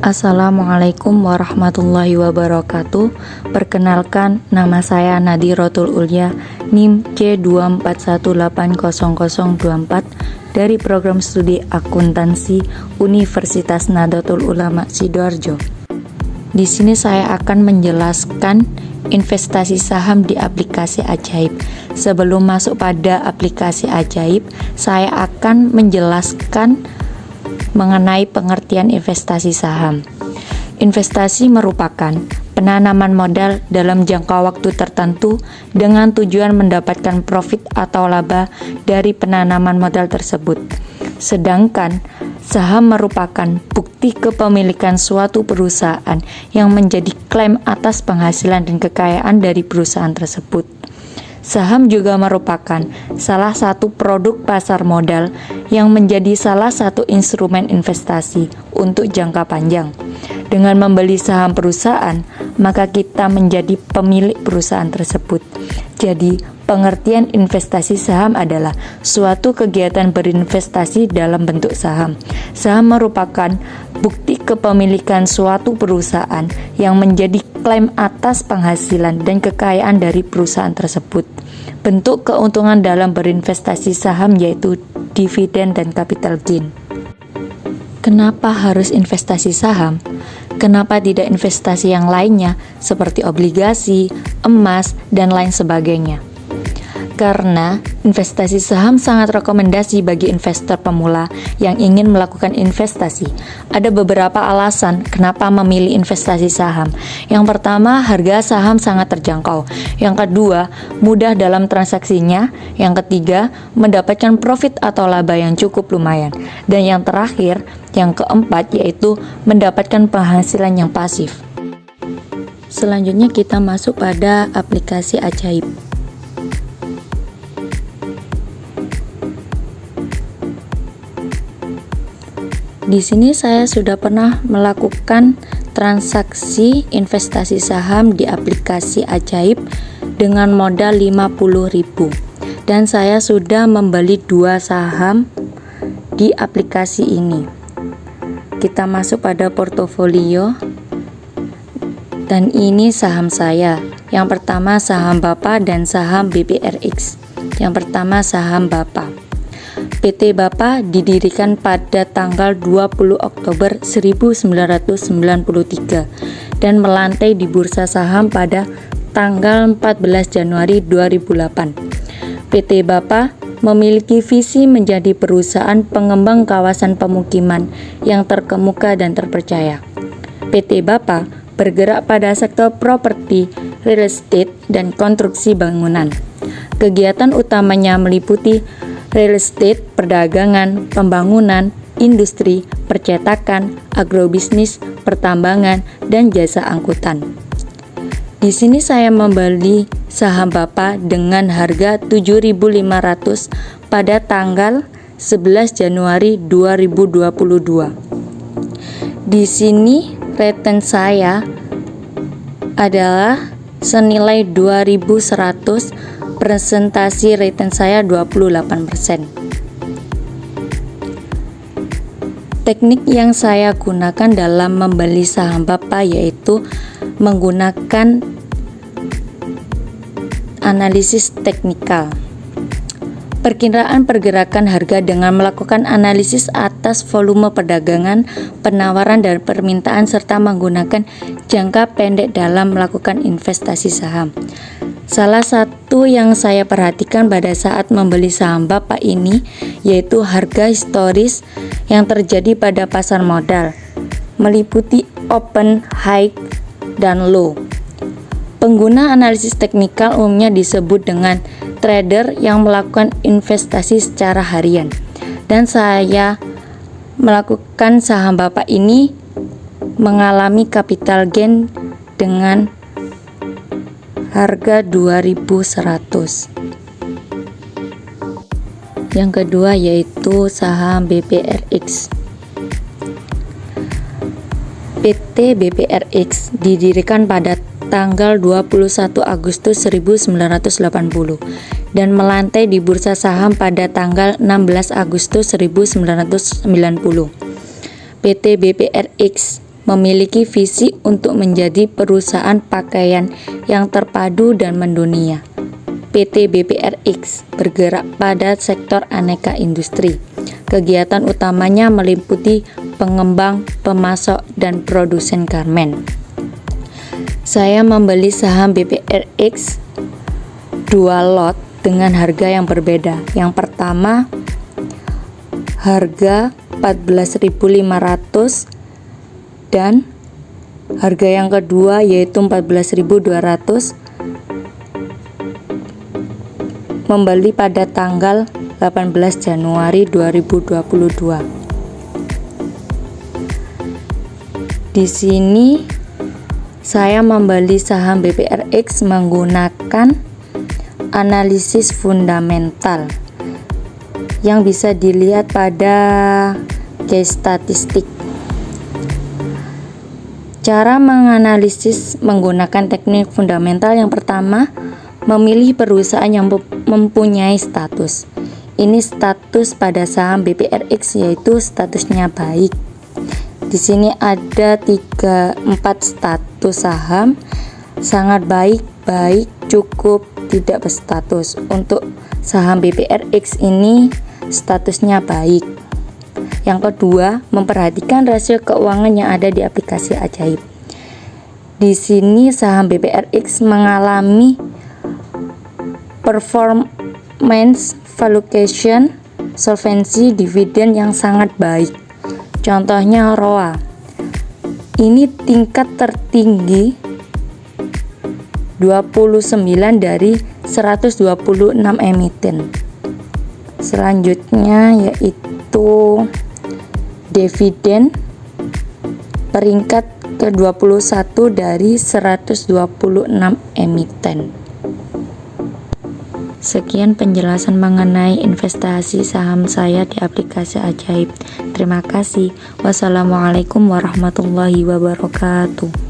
Assalamualaikum warahmatullahi wabarakatuh. Perkenalkan, nama saya Nadiratul Ulya, NIM C241800024 dari program studi akuntansi Universitas Nahdlatul Ulama Sidoarjo. Di sini saya akan menjelaskan investasi saham di aplikasi Ajaib. Sebelum masuk pada aplikasi Ajaib, saya akan menjelaskan mengenai pengertian investasi saham. Investasi merupakan penanaman modal dalam jangka waktu tertentu dengan tujuan mendapatkan profit atau laba dari penanaman modal tersebut. Sedangkan saham merupakan bukti kepemilikan suatu perusahaan yang menjadi klaim atas penghasilan dan kekayaan dari perusahaan tersebut. Saham juga merupakan salah satu produk pasar modal yang menjadi salah satu instrumen investasi untuk jangka panjang. Dengan membeli saham perusahaan, maka kita menjadi pemilik perusahaan tersebut. Jadi, pengertian investasi saham adalah suatu kegiatan berinvestasi dalam bentuk saham. Saham merupakan bukti kepemilikan suatu perusahaan yang menjadi klaim atas penghasilan dan kekayaan dari perusahaan tersebut. Bentuk keuntungan dalam berinvestasi saham yaitu dividen dan capital gain. Kenapa harus investasi saham? Kenapa tidak investasi yang lainnya seperti obligasi, emas, dan lain sebagainya? Karena investasi saham sangat rekomendasi bagi investor pemula yang ingin melakukan investasi. Ada beberapa alasan kenapa memilih investasi saham. Yang pertama, harga saham sangat terjangkau. Yang kedua, mudah dalam transaksinya. Yang ketiga, mendapatkan profit atau laba yang cukup lumayan. Dan yang terakhir, yang keempat, yaitu mendapatkan penghasilan yang pasif. Selanjutnya kita masuk pada aplikasi Ajaib. Di sini saya sudah pernah melakukan transaksi investasi saham di aplikasi Ajaib dengan modal 50.000 dan saya sudah membeli 2 saham di aplikasi ini. Kita masuk pada portofolio dan ini saham saya. Yang pertama saham BAPA dan saham BPRX. Yang pertama saham BAPA. PT BAPA didirikan pada tanggal 20 Oktober 1993 dan melantai di bursa saham pada tanggal 14 Januari 2008. PT BAPA memiliki visi menjadi perusahaan pengembang kawasan pemukiman yang terkemuka dan terpercaya. PT BAPA bergerak pada sektor properti, real estate, dan konstruksi bangunan. Kegiatan utamanya meliputi real estate, perdagangan, pembangunan, industri, percetakan, agrobisnis, pertambangan, dan jasa angkutan. Di sini saya membeli saham BAPA dengan harga 7.500 pada tanggal 11 Januari 2022. Di sini return saya adalah senilai 2.100. Presentasi return saya 28%. Teknik yang saya gunakan dalam membeli saham BAPA yaitu menggunakan analisis teknikal. Perkiraan pergerakan harga dengan melakukan analisis atas volume perdagangan, penawaran dan permintaan serta menggunakan jangka pendek dalam melakukan investasi saham. Salah satu yang saya perhatikan pada saat membeli saham BAPA ini yaitu harga historis yang terjadi pada pasar modal, meliputi open, high, dan low. Pengguna analisis teknikal umumnya disebut dengan trader yang melakukan investasi secara harian. Dan saya melakukan saham BAPA ini mengalami capital gain dengan harga 2.100. Yang kedua yaitu saham BPRX. PT BPRX didirikan pada tanggal 21 Agustus 1980 dan melantai di bursa saham pada tanggal 16 Agustus 1990. PT BPRX memiliki visi untuk menjadi perusahaan pakaian yang terpadu dan mendunia. PT BPRX bergerak pada sektor aneka industri. Kegiatan utamanya meliputi pengembang, pemasok, dan produsen garmen. Saya membeli saham BPRX 2 lot dengan harga yang berbeda. Yang pertama, harga 14.500 dan harga yang kedua yaitu 14.200, membeli pada tanggal 18 Januari 2022. Di sini saya membeli saham BPRX menggunakan analisis fundamental yang bisa dilihat pada case statistik. Cara menganalisis menggunakan teknik fundamental yang pertama, memilih perusahaan yang mempunyai status. Ini status pada saham BPRX yaitu statusnya baik. Di sini ada 4 status saham, sangat baik, baik, cukup, tidak berstatus. Untuk saham BPRX ini statusnya baik. Yang kedua, memperhatikan rasio keuangan yang ada di aplikasi Ajaib. Di sini saham BPRX mengalami performance valuation, solvency, dividen yang sangat baik. Contohnya ROA. Ini tingkat tertinggi 29 dari 126 emiten. Selanjutnya yaitu dividen, peringkat ke-21 dari 126 emiten. Sekian penjelasan mengenai investasi saham saya di aplikasi Ajaib. Terima kasih. Wassalamualaikum warahmatullahi wabarakatuh.